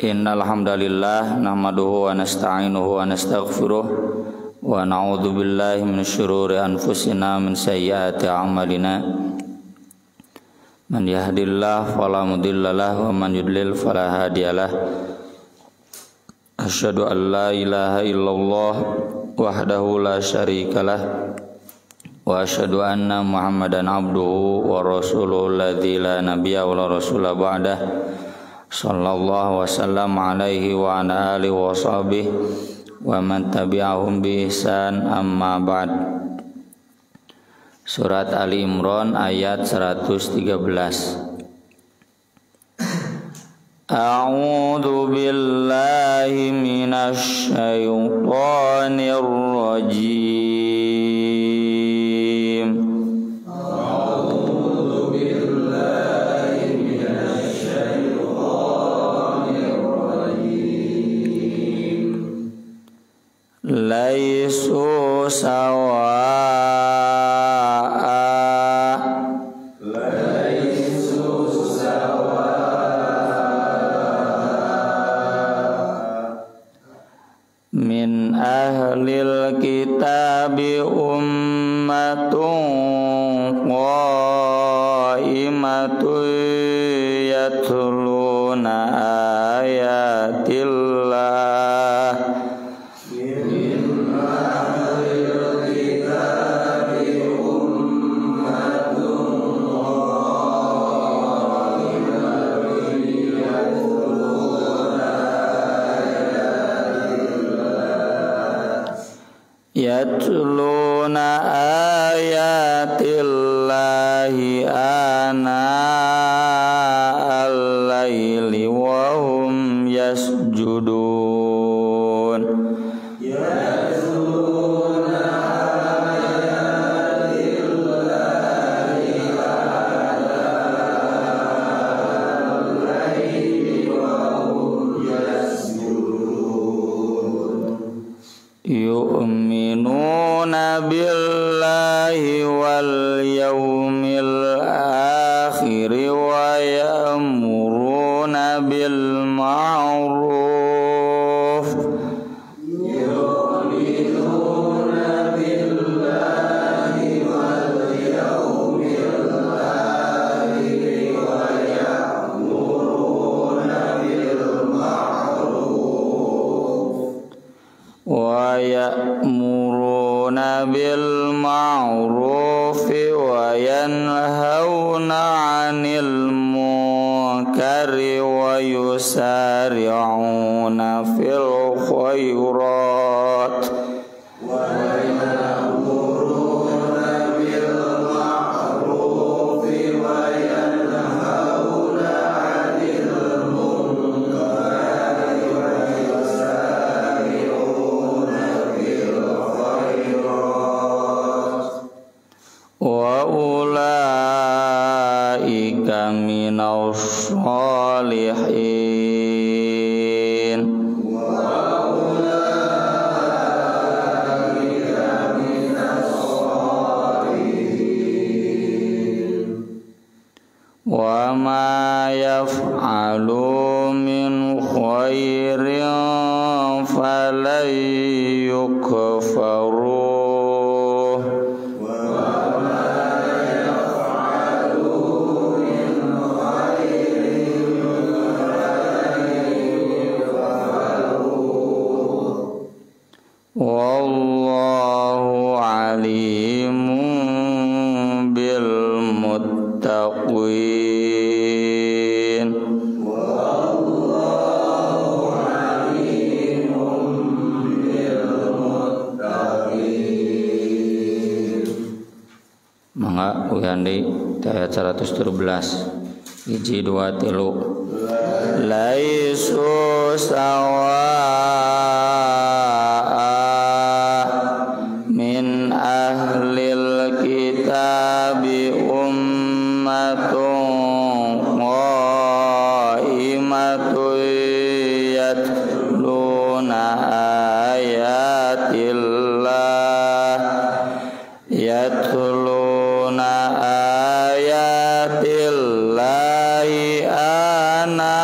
Innal hamdalillah nahmaduhu wa nasta'inuhu wa nastaghfiruh wa na'udzu billahi minasy syururi anfusina min sayyiati a'malina. Man yahdihillahu fala mudhillalah wa man yudlil fala hadiyalah. Asyhadu an la ilaha illallah wahdahu la syarikalah wa asyhadu anna Muhammadan abduhu wa rasuluhu alladzi la nabiyya wa la rasula ba'dah. Sallallahu wasallam alaihi wa ala alihi wa sahbihi wa man tabi'ahum bi ihsan, amma ba'd. Surat Ali Imran ayat 113. A'udzu billahi minasy syaithanir rajim. Laisu sawa'a min ahlil kitabi ummatun qa'imatun yatluna ayatillah yatluna ayatillahi ana al-laili wa hum yasjudun. Yatluna ayatillahi ana al-laili wa hum yasjudun. Yu'minuna billahi wal yawmil akhir wa ya'muruna bil ma'ruf. Yu'minuna billahi wal yawmil akhir wa ya'muruna bil ma'ruf wa ya'muruna bil ma'rufi wa yanhauna 'anil munkari wa yusari'una fil khairat wa ya'muruna bil ma'rufi wa yanhauna 'anil munkari wa yusari'una wa ulaika minas sholihin. Wa ulaika minas sholihin. Wa ma yaf'alu min khairin falan yukfaru. Wallahu alimun bil muttaqin. Wallahu alimun bil muttaqin. Mangga uyandi ayat 113 hiji dua tilu. Laisu sawa yatluna ayatillahi ana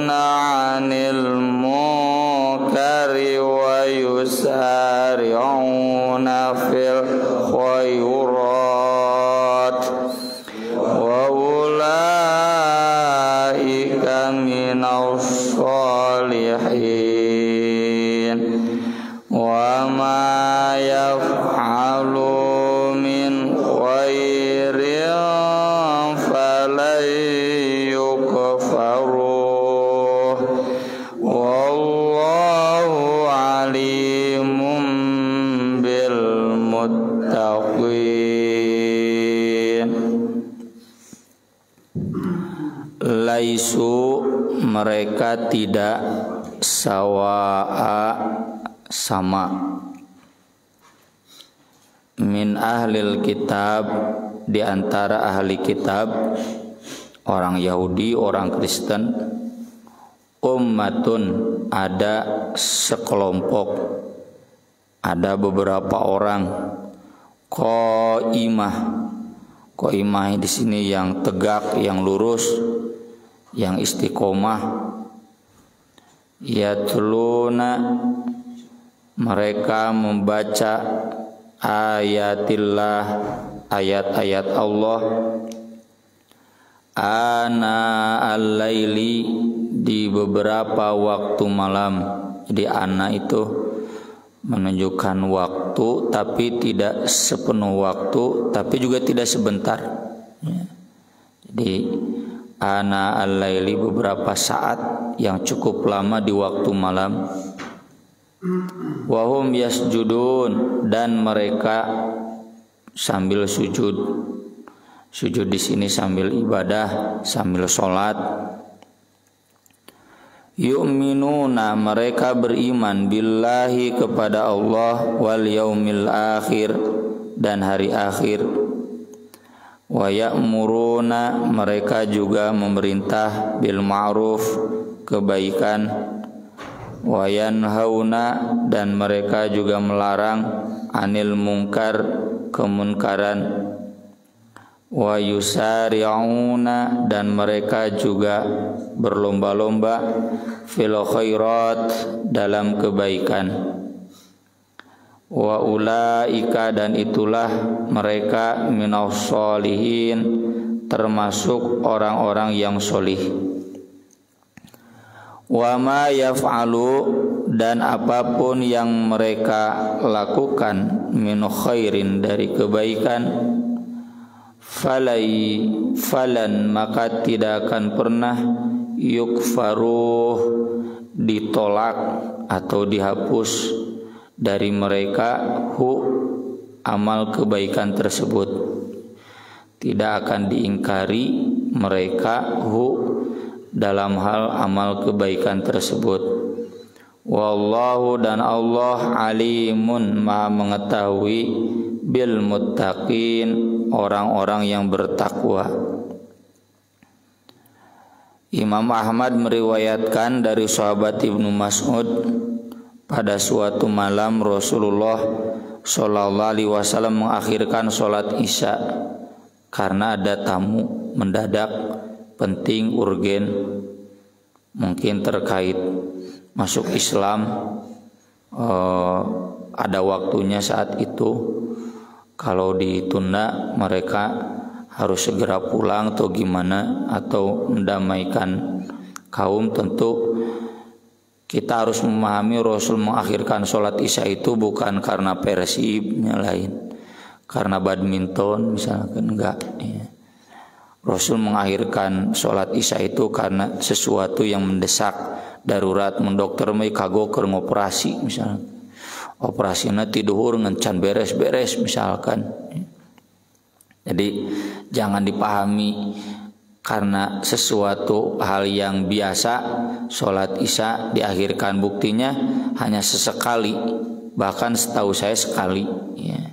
anil munkari wa yusari'una fil khairat wa ulaika minas sholihin wa ma yaf'alu min khairin falan yukfaruh wallahu alimun bil muttaqin. Laisu mereka tidak sawa'a sama min ahlil kitab di antara ahli kitab orang Yahudi, orang Kristen, ummatun ada sekelompok, ada beberapa orang, qaimah di sini yang tegak, yang lurus, yang istiqomah, yatluna mereka membaca ayatillah ayat-ayat Allah ana al-laili di beberapa waktu malam. Jadi ana itu menunjukkan waktu tapi tidak sepenuh waktu, tapi juga tidak sebentar. Jadi ana al-laili beberapa saat yang cukup lama di waktu malam. Wahum yasjudun dan mereka sambil sujud. Sujud di sini sambil ibadah, sambil sholat. Yu'minuna mereka beriman billahi kepada Allah wal yaumil akhir dan hari akhir. Wa ya'muruna mereka juga memerintah bil ma'ruf kebaikan. Wa yanhauna dan mereka juga melarang anil munkar kemunkaran. Wa yusari'una dan mereka juga berlomba-lomba fil khairat dalam kebaikan. Wa ulaika dan itulah mereka minas sholihin termasuk orang-orang yang solih. Wa ma yaf'alu dan apapun yang mereka lakukan min khairin dari kebaikan falan maka tidak akan pernah yukfaruh ditolak atau dihapus dari mereka hu amal kebaikan tersebut, tidak akan diingkari mereka hu dalam hal amal kebaikan tersebut. Wallahu dan Allah alimun maha mengetahui bil muttaqin orang-orang yang bertakwa. Imam Ahmad meriwayatkan dari sahabat Ibnu Mas'ud pada suatu malam Rasulullah Shallallahu Alaihi Wasallam mengakhirkan sholat Isya karena ada tamu mendadak penting urgen mungkin terkait masuk Islam, ada waktunya saat itu. Kalau ditunda mereka harus segera pulang atau gimana, atau mendamaikan kaum. Tentu kita harus memahami Rasul mengakhirkan sholat Isya itu bukan karena Persibnya lain, karena badminton misalkan, enggak ya. Rasul mengakhirkan sholat Isya itu karena sesuatu yang mendesak, darurat, mendokter mai kagoker ngoperasi misalnya, operasinya tidur ngencan beres-beres misalkan. Jadi jangan dipahami karena sesuatu hal yang biasa sholat Isya diakhirkan, buktinya hanya sesekali, bahkan setahu saya sekali ya.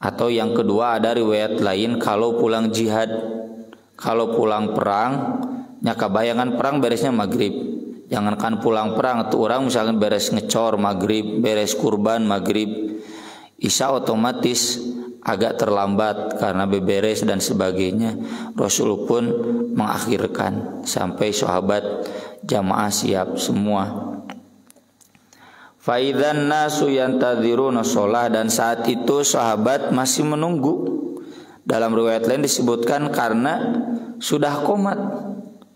Atau yang kedua ada riwayat lain, kalau pulang jihad, kalau pulang perang, nyaka bayangan perang beresnya maghrib. Jangankan pulang perang, tuh orang misalkan beres ngecor maghrib, beres kurban maghrib, Isya otomatis agak terlambat karena beberes dan sebagainya. Rasul pun mengakhirkan sampai sahabat jamaah siap semua. Faidzan nasu yantadziruna shalah, dan saat itu sahabat masih menunggu. Dalam riwayat lain disebutkan karena sudah qomat.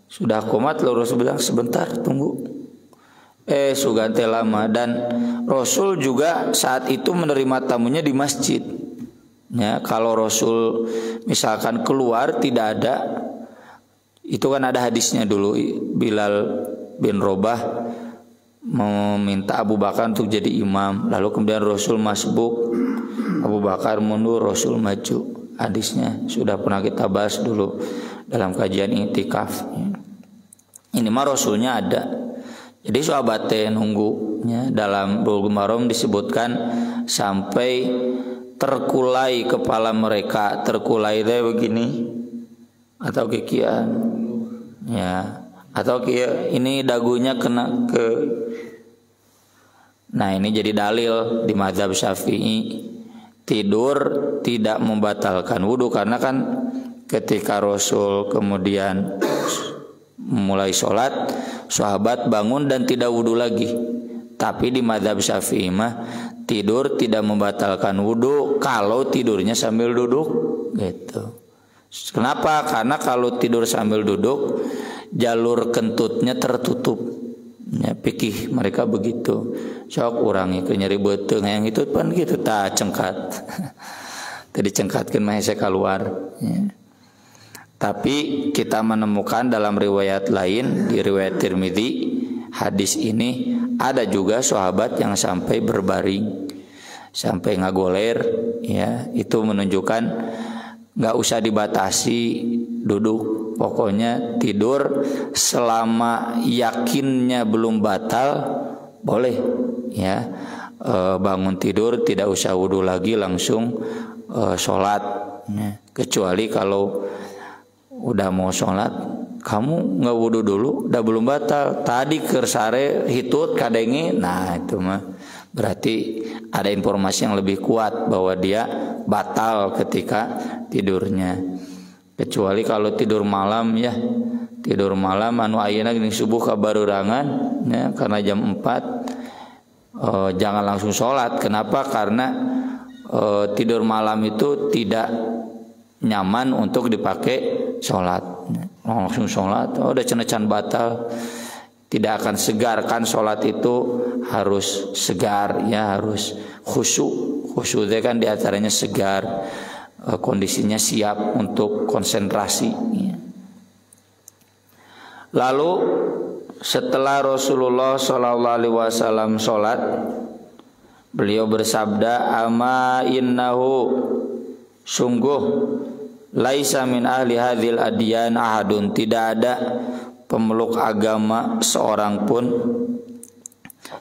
Sudah qomat lalu Rasul bilang sebentar tunggu. Sugante lama, dan Rasul juga saat itu menerima tamunya di masjid. Ya, kalau Rasul misalkan keluar tidak ada, itu kan ada hadisnya dulu, Bilal bin Rabah meminta Abu Bakar untuk jadi imam, lalu kemudian Rasul masbuk, Abu Bakar mundur, Rasul maju. Hadisnya sudah pernah kita bahas dulu dalam kajian i'tikaf. Ini mah Rasulnya ada. Jadi sahabatnya nunggunya. Dalam Bulughul Maram disebutkan sampai terkulai kepala mereka. Terkulai deh begini atau kikian, ya, atau ini dagunya kena ke. Nah, ini jadi dalil di mazhab Syafi'i, tidur tidak membatalkan wudu, karena kan ketika Rasul kemudian mulai sholat, sahabat bangun dan tidak wudu lagi. Tapi di mazhab Syafi'i mah tidur tidak membatalkan wudu kalau tidurnya sambil duduk, gitu. Kenapa? Karena kalau tidur sambil duduk jalur kentutnya tertutup. Ya, pikih mereka begitu. Sok urangi ke nyeri beuteung yang itu pan gitu tah cengkat. Tadi cengkatkeun mah hese keluar, ya. Tapi kita menemukan dalam riwayat lain, di riwayat Tirmidzi, hadis ini ada juga sahabat yang sampai berbaring, sampai ngagoler, ya. Itu menunjukkan nggak usah dibatasi duduk. Pokoknya tidur selama yakinnya belum batal boleh, ya. Bangun tidur tidak usah wudu lagi, langsung sholat, ya. Kecuali kalau udah mau sholat kamu nggak wudu dulu, udah belum batal, tadi kersare hitut kadengi, nah itu mah berarti ada informasi yang lebih kuat bahwa dia batal ketika tidurnya. Kecuali kalau tidur malam, ya, tidur malam anu ayeuna geuning subuh kabarurangan, ya, karena jam 4, jangan langsung sholat. Kenapa? Karena tidur malam itu tidak nyaman untuk dipakai sholat. Langsung sholat, udah cenah-can batal, tidak akan segar. Kan sholat itu harus segar, ya, harus khusyuk. Khusyuk itu kan diantaranya segar, kondisinya siap untuk konsentrasi. Lalu setelah Rasulullah SAW sholat, beliau bersabda, ama innahu, sungguh laisa min ahli hadhil adyan ahadun, tidak ada pemeluk agama seorang pun,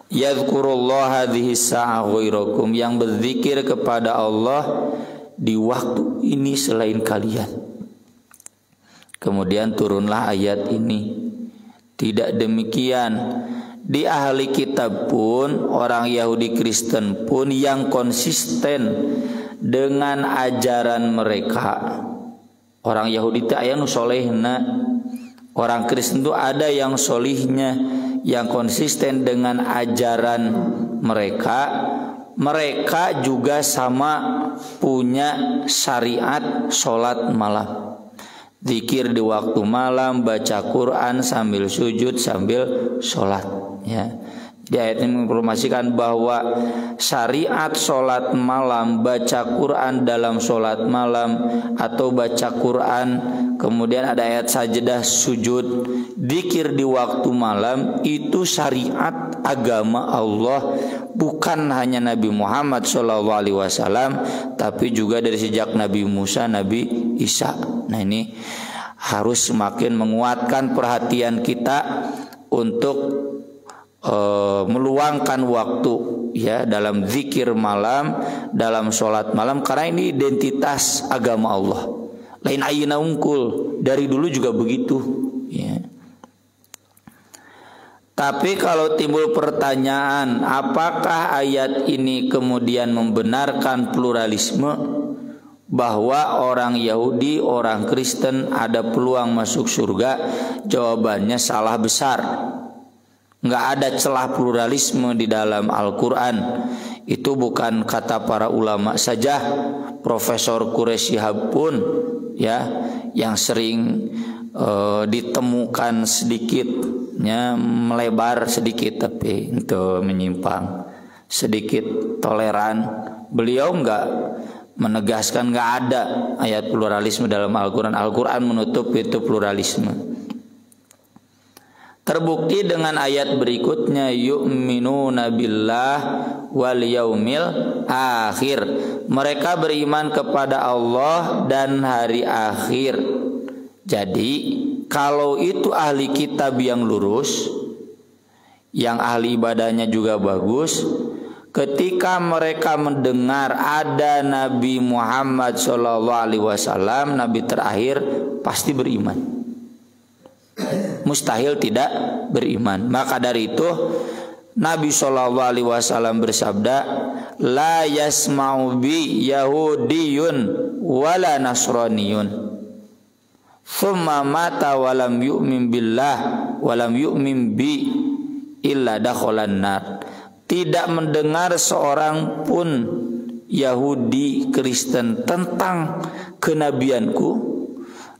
yadhkurullah hadhihi sa'ah ghairakum, yang berzikir kepada Allah di waktu ini selain kalian. Kemudian turunlah ayat ini. Tidak demikian, di ahli kitab pun, orang Yahudi Kristen pun yang konsisten dengan ajaran mereka. Orang Yahudi itu aya nu solehna, orang Kristen itu ada yang solihnya, yang konsisten dengan ajaran mereka. Mereka juga sama punya syariat sholat malam, zikir di waktu malam, baca Quran sambil sujud sambil sholat, ya. Di ayat ini menginformasikan bahwa syariat sholat malam, baca Quran dalam sholat malam, atau baca Quran kemudian ada ayat sajdah sujud, zikir di waktu malam, itu syariat agama Allah, bukan hanya Nabi Muhammad SAW, tapi juga dari sejak Nabi Musa, Nabi Isa. Nah, ini harus semakin menguatkan perhatian kita untuk meluangkan waktu, ya, dalam zikir malam, dalam sholat malam, karena ini identitas agama Allah. Lain ayeuna unggul, dari dulu juga begitu, ya. Tapi kalau timbul pertanyaan, apakah ayat ini kemudian membenarkan pluralisme? bahwa orang Yahudi, orang Kristen ada peluang masuk surga? Jawabannya salah besar. Nggak ada celah pluralisme di dalam Al-Quran. Itu bukan kata para ulama saja. Profesor Quraisy Shihab pun ya, yang sering ditemukan sedikitnya melebar sedikit tapi itu menyimpang sedikit toleran. Beliau nggak menegaskan nggak ada ayat pluralisme dalam Al-Quran. Al-Quran menutup itu pluralisme. Terbukti dengan ayat berikutnya, yu'minuna billah wal yaumil akhir. Mereka beriman kepada Allah dan hari akhir. Jadi kalau itu ahli kitab yang lurus, yang ahli ibadahnya juga bagus, ketika mereka mendengar ada Nabi Muhammad SAW, Nabi terakhir, pasti beriman. Mustahil tidak beriman. Maka dari itu Nabi SAW bersabda, la yasma'u bi yahudiyun wala nasraniyun thumma mata walam yu'min billah walam yu'min bi illa dakhalan nar. Tidak mendengar seorang pun Yahudi, Kristen tentang kenabianku,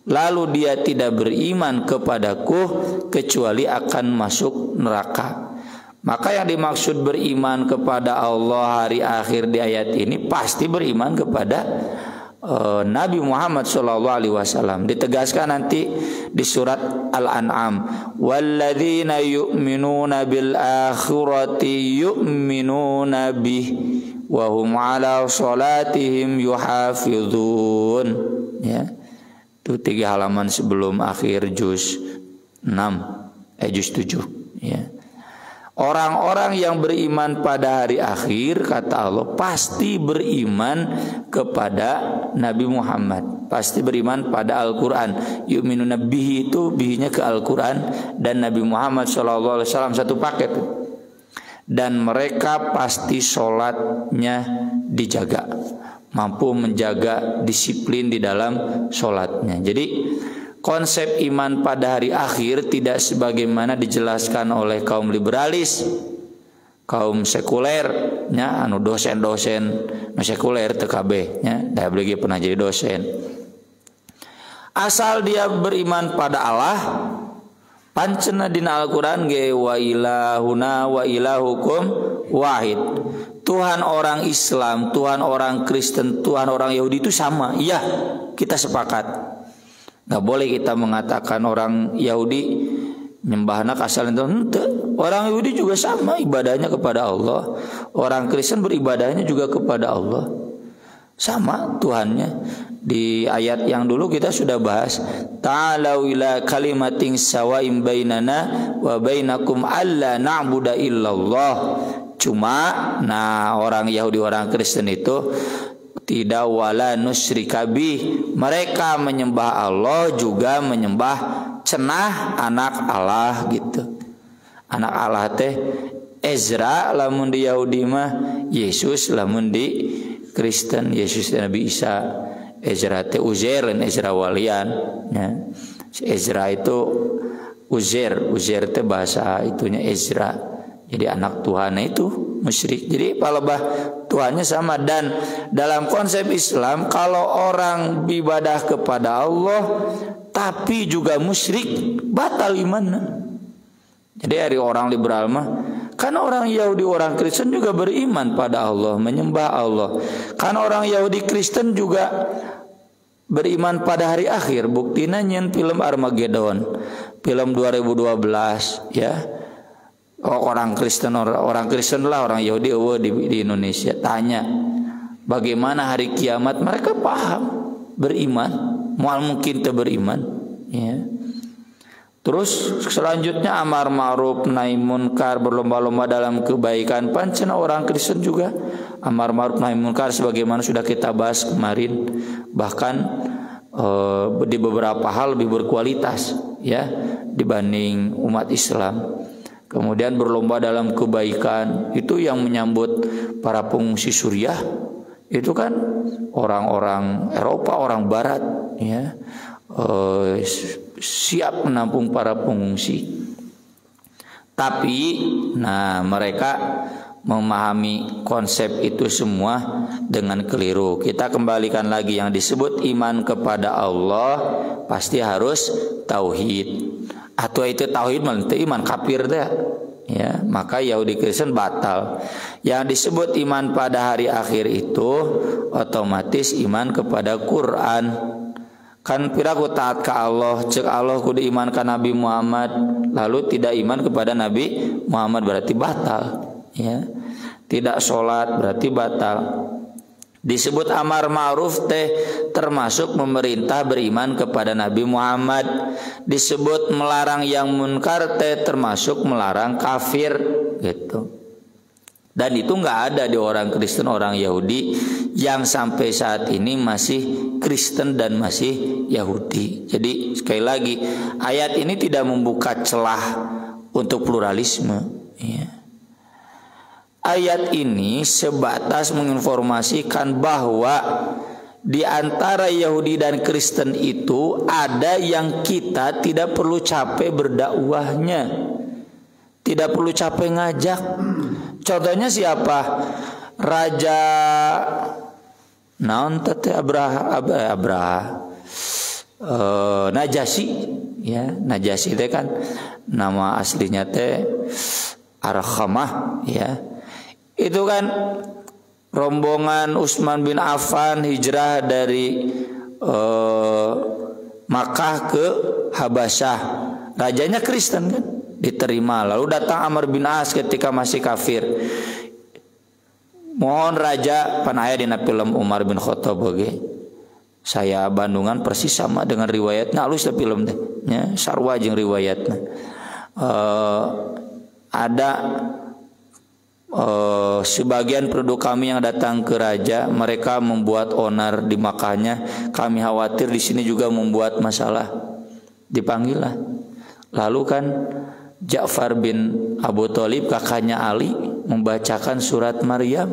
lalu dia tidak beriman kepadaku, kecuali akan masuk neraka. Maka yang dimaksud beriman kepada Allah hari akhir di ayat ini pasti beriman kepada Nabi Muhammad SAW. Ditegaskan nanti di surat Al-An'am, walladzina yu'minuna bil akhirati yu'minuna bih wa hum ala salatihim yuhafizun. Ya, itu 3 halaman sebelum akhir juz 6 juz 7 ya. Orang-orang yang beriman pada hari akhir, kata Allah, pasti beriman kepada Nabi Muhammad, pasti beriman pada Al-Quran. Yu'minuna bihi, itu bihinya ke Al-Quran dan Nabi Muhammad SAW, satu paket. Dan mereka pasti sholatnya dijaga, mampu menjaga disiplin di dalam sholatnya. Jadi konsep iman pada hari akhir tidak sebagaimana dijelaskan oleh kaum liberalis, kaum sekuler, nya anu dosen-dosen nu sekuler TKB, nya dah beli pernah jadi dosen. Asal dia beriman pada Allah, pancena dina Al-Quran ge wa ilahuna wa ilahukum wahid. Tuhan orang Islam, Tuhan orang Kristen, Tuhan orang Yahudi itu sama. Iya, kita sepakat. Gak boleh kita mengatakan orang Yahudi nyembahna asal itu. Orang Yahudi juga sama ibadahnya kepada Allah. Orang Kristen beribadahnya juga kepada Allah. Sama Tuhannya. Di ayat yang dulu kita sudah bahas, ta'alau ila kalimatin sawa'im bainana wa bainakum alla na'budu illallah. Cuma orang Yahudi, orang Kristen itu tidak wala nusyrikabi, mereka menyembah Allah juga menyembah cenah anak Allah gitu. Anak Allah teh Ezra lamun di Yahudi mah Yesus, lamun di Kristen Yesus dan Nabi Isa. Ezra teh Uzair dan Ezra walian ya. Ezra itu Uzair teh bahasa itunya Ezra. Jadi anak Tuhan itu musyrik. Jadi palebah Tuhannya sama. Dan dalam konsep Islam, kalau orang beribadah kepada Allah tapi juga musyrik, batal imannya. Jadi dari orang liberal mah, kan orang Yahudi, orang Kristen juga beriman pada Allah, menyembah Allah. Kan orang Yahudi Kristen juga beriman pada hari akhir. Buktinya nyen film Armageddon, film 2012 ya. Orang Kristen lah, orang Yahudi di Indonesia tanya bagaimana hari kiamat, mereka paham, beriman, mual mungkin teu beriman ya. Terus selanjutnya amar ma'ruf nahi munkar, berlomba-lomba dalam kebaikan. Pancen orang Kristen juga amar ma'ruf nahi munkar sebagaimana sudah kita bahas kemarin, bahkan di beberapa hal lebih berkualitas ya dibanding umat Islam. Kemudian berlomba dalam kebaikan, itu yang menyambut para pengungsi Suriah itu kan orang-orang Eropa, orang Barat, ya, siap menampung para pengungsi. Tapi, nah mereka memahami konsep itu semua dengan keliru. Kita kembalikan lagi, yang disebut iman kepada Allah pasti harus tauhid. Atau itu tauhid malah iman kafir deh. Ya, maka Yahudi Kristen batal. Yang disebut iman pada hari akhir itu otomatis iman kepada Quran. Kan piraku taat ke Allah, cek Allah kudu iman ke Nabi Muhammad, lalu tidak iman kepada Nabi Muhammad berarti batal. Ya, tidak sholat berarti batal. Disebut amar ma'ruf teh termasuk memerintah beriman kepada Nabi Muhammad. Disebut melarang yang munkar teh termasuk melarang kafir gitu. Dan itu nggak ada di orang Kristen, orang Yahudi yang sampai saat ini masih Kristen dan masih Yahudi. Jadi sekali lagi, ayat ini tidak membuka celah untuk pluralisme. Ya. Ayat ini sebatas menginformasikan bahwa di antara Yahudi dan Kristen itu ada yang kita tidak perlu capek berdakwahnya, tidak perlu capek ngajak. Contohnya siapa? Raja naon teh Najasyi, ya. Najasyi teh kan nama aslinya teh Arkhamah, ya. Itu kan rombongan Utsman bin Affan hijrah dari Makkah ke Habasyah. Rajanya Kristen kan, diterima. Lalu datang Amr bin As ketika masih kafir. Mohon raja panaya dina film Umar bin Khattab oge. Saya Bandungan persis sama dengan riwayatna, alus film teh. Ya, sarua jeung riwayatna. Ada sebagian penduduk kami yang datang ke raja, mereka membuat onar di Makkahnya. Kami khawatir di sini juga membuat masalah. Dipanggil lah. Lalu kan Ja'far bin Abu Thalib, kakaknya Ali, membacakan surat Maryam.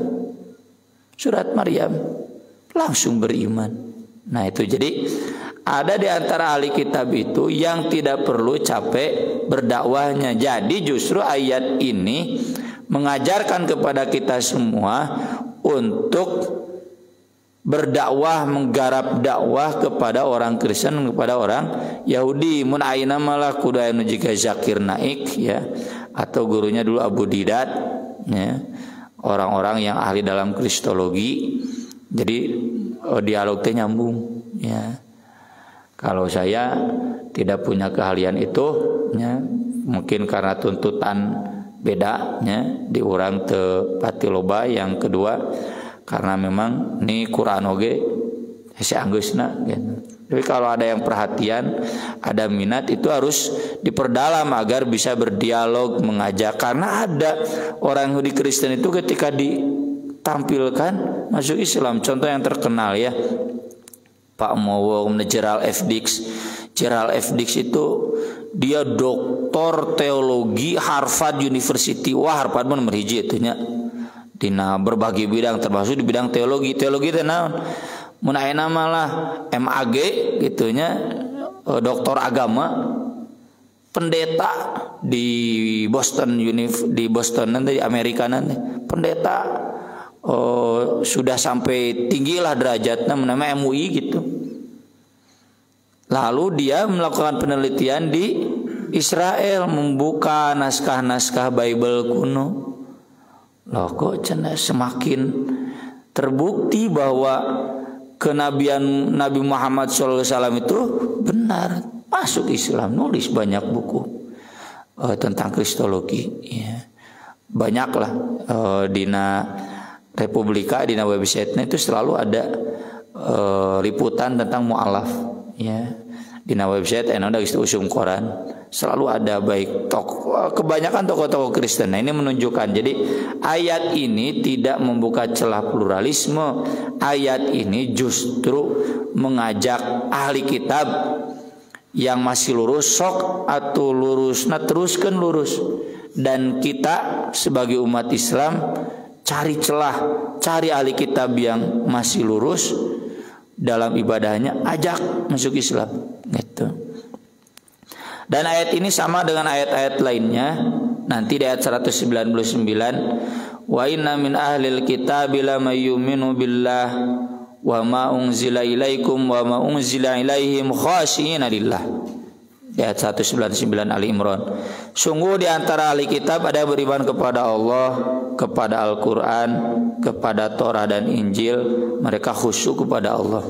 Surat Maryam, langsung beriman. Nah itu, jadi ada di antara ahli kitab itu yang tidak perlu capek berdakwahnya. Jadi justru ayat ini mengajarkan kepada kita semua untuk berdakwah, menggarap dakwah kepada orang Kristen, kepada orang Yahudi. Mun ayeuna malah kudu anu jika Zakir Naik, ya, atau gurunya dulu Abu Didat, ya, orang-orang yang ahli dalam kristologi. Jadi dialog teh nyambung, ya. Kalau saya tidak punya keahlian itu, ya, mungkin karena tuntutan bedanya di orang teu pati loba. Yang kedua karena memang ini Quran oge hese anggeusna gitu. Tapi kalau ada yang perhatian, ada minat, itu harus diperdalam agar bisa berdialog, mengajak. Karena ada orang Yahudi Kristen itu ketika ditampilkan masuk Islam. Contoh yang terkenal, ya, Pak Mowong, Gerald F. Dix. Gerald F. Dix itu dia doktor teologi Harvard University. Wah, Harvard pun nomor hiji itu nya. Dina berbagai bidang, termasuk di bidang teologi. Teologi teh naon? Mun ayeuna malah MAG gitunya, doktor agama, pendeta di Boston nanti di Amerika nanti. Pendeta sudah sampai tinggilah derajatnya, namanya MUI gitu. Lalu dia melakukan penelitian di Israel, membuka naskah-naskah Bible kuno. Loh, kok semakin terbukti bahwa kenabian Nabi Muhammad SAW itu benar. Masuk Islam, nulis banyak buku tentang kristologi, ya. Banyaklah dina Republika, dina website-nya itu selalu ada liputan tentang mu'alaf, ya. Dina website ada usum koran, selalu ada baik kebanyakan tokoh-tokoh Kristen. Nah, ini menunjukkan, jadi ayat ini tidak membuka celah pluralisme. Ayat ini justru mengajak ahli kitab yang masih lurus, sok atau lurus, nah teruskan lurus. Dan kita sebagai umat Islam cari celah, cari ahli kitab yang masih lurus dalam ibadahnya, ajak masuk Islam gitu. Dan ayat ini sama dengan ayat-ayat lainnya. Nanti di ayat 199, wa inna min ahlil kitabi lamay yu'minu billah wa ma unzila ilaikum wa ma unzila ilaihim khashiina lillah. Di ayat 199 Ali Imran. Sungguh di antara ahli kitab ada yang beriman kepada Allah, kepada Al-Quran, kepada Torah dan Injil, mereka khusyuk kepada Allah.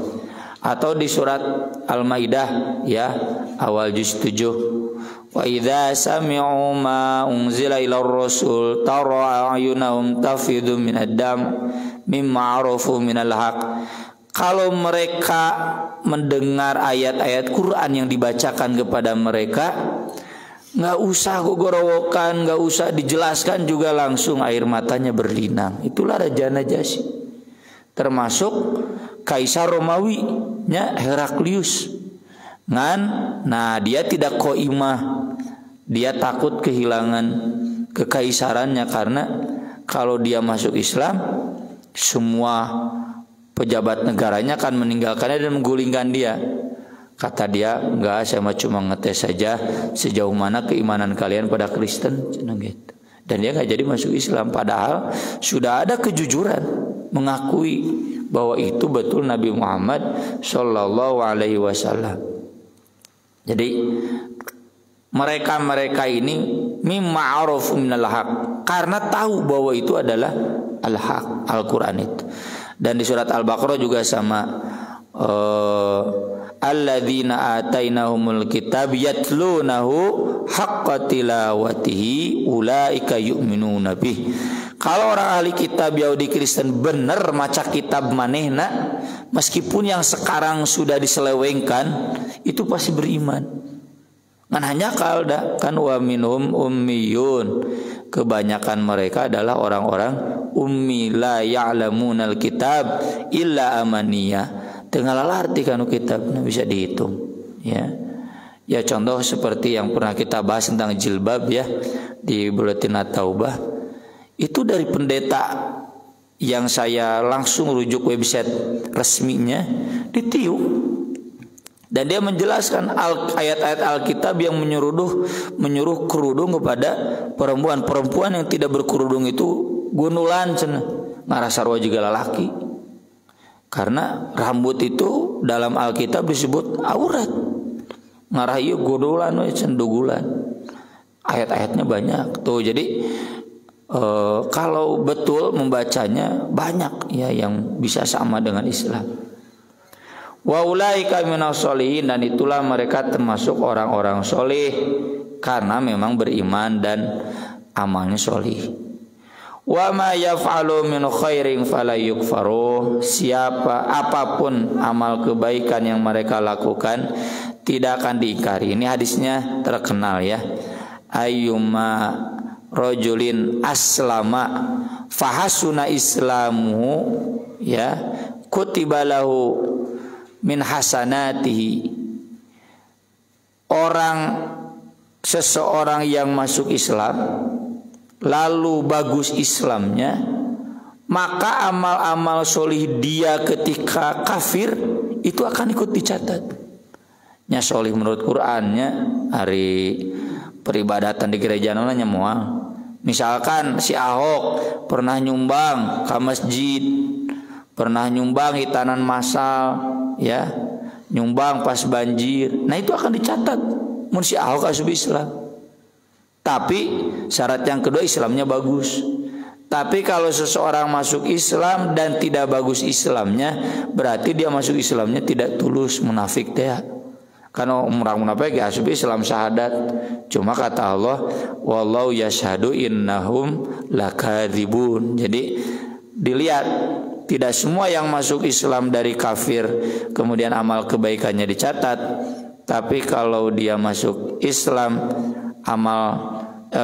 Atau di surat Al-Maidah ya, awal juz 7. Wa idza sami'u ma unzila ilar rasul tara a'yunahum tafidu minad dam mimma 'arafu minal haq. Kalau mereka mendengar ayat-ayat Quran yang dibacakan kepada mereka, nggak usah gogorowokan, nggak usah dijelaskan juga langsung air matanya berlinang. Itulah Raja Najasyi, termasuk Kaisar Romawi nya Heraklius. Nah dia tidak qoimah, dia takut kehilangan kekaisarannya karena kalau dia masuk Islam semua pejabat negaranya akan meninggalkannya dan menggulingkan dia. Kata dia, enggak, saya cuma ngetes saja sejauh mana keimanan kalian pada Kristen gitu. Dan dia nggak jadi masuk Islam, padahal sudah ada kejujuran mengakui bahwa itu betul Nabi Muhammad Shallallahu Alaihi Wasallam. Jadi mereka ini mimma arafu minal haq, karena tahu bahwa itu adalah al-haq, Al-Quran itu. Dan di surat Al-Baqarah juga sama, alladzina atainahumul kitab yatlunahu haqqa tilawatihi ulaika yu'minuna bih. Kalau orang ahli kitab Yahudi Kristen benar maca kitab manehna, meskipun yang sekarang sudah diselewengkan, itu pasti beriman. Hanya kalda kan wa minhum ummiyun, kebanyakan mereka adalah orang-orang ummi la ya'lamunal kitab illa amaniya. Tengah arti kanu kitab bisa dihitung ya. Ya contoh seperti yang pernah kita bahas tentang jilbab ya di Buletin At-Taubah. Itu dari pendeta yang saya langsung rujuk website resminya ditiup. Dan dia menjelaskan ayat-ayat Alkitab yang menyuruh kerudung kepada perempuan yang tidak berkerudung itu gunulan cenah ngarasarwa juga lelaki. Karena rambut itu dalam Alkitab disebut aurat. Ngarah ieu gunulan we cendugulan. Ayat-ayatnya banyak. Tuh jadi kalau betul membacanya banyak ya yang bisa sama dengan Islam. Wa ulaika minas sholihin, dan itulah mereka termasuk orang-orang soleh karena memang beriman dan amalnya soleh. Wa ma yaf'alu min khairin fala yukfaru, siapa apapun amal kebaikan yang mereka lakukan tidak akan diingkari. Ini hadisnya terkenal ya. Ayyuma rajulin aslama fahasuna islamuhu ya kutibalahu min hasanatihi. Seseorang yang masuk Islam lalu bagus Islamnya, maka amal-amal solih dia ketika kafir itu akan ikut dicatat. Nya solih menurut Qur'annya hari peribadatan di gereja namanya moal. Misalkan si Ahok pernah nyumbang ke masjid, pernah nyumbang hitanan massal ya, nyumbang pas banjir. Nah itu akan dicatat mun si Ahok asup Islam. Tapi syarat yang kedua Islamnya bagus. Tapi kalau seseorang masuk Islam dan tidak bagus Islamnya, berarti dia masuk Islamnya tidak tulus, munafik teh. Karena orang munafik ya asup Islam syahadat. Cuma kata Allah, wallahu yashhadu innahum lakadzibun. Jadi dilihat, tidak semua yang masuk Islam dari kafir kemudian amal kebaikannya dicatat. Tapi kalau dia masuk Islam, amal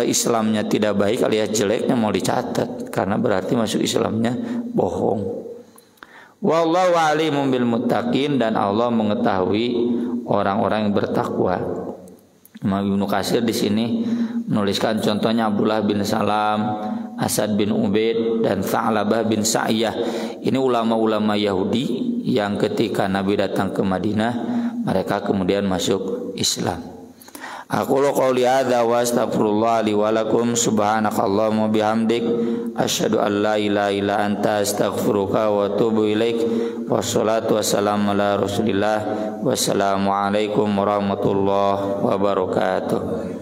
Islamnya tidak baik alias jeleknya mau dicatat, karena berarti masuk Islamnya bohong. Wallahu alimun bil muttaqin, dan Allah mengetahui orang-orang yang bertakwa. Imam Ibnu Katsir di sini menuliskan contohnya Abdullah bin Salam, Asad bin Ubaid dan Tha'labah bin Sa'iyah. Ini ulama-ulama Yahudi yang ketika Nabi datang ke Madinah, mereka kemudian masuk Islam. Aku qouli hadza wa astaghfirullah li wa lakum subhanakallahumma bihamdik asyhadu an la ilaha illa anta astaghfiruka wa atubu ilaik. Wassalatu wassalamu ala Rasulillah. Wassalamu alaikum warahmatullahi wabarakatuh.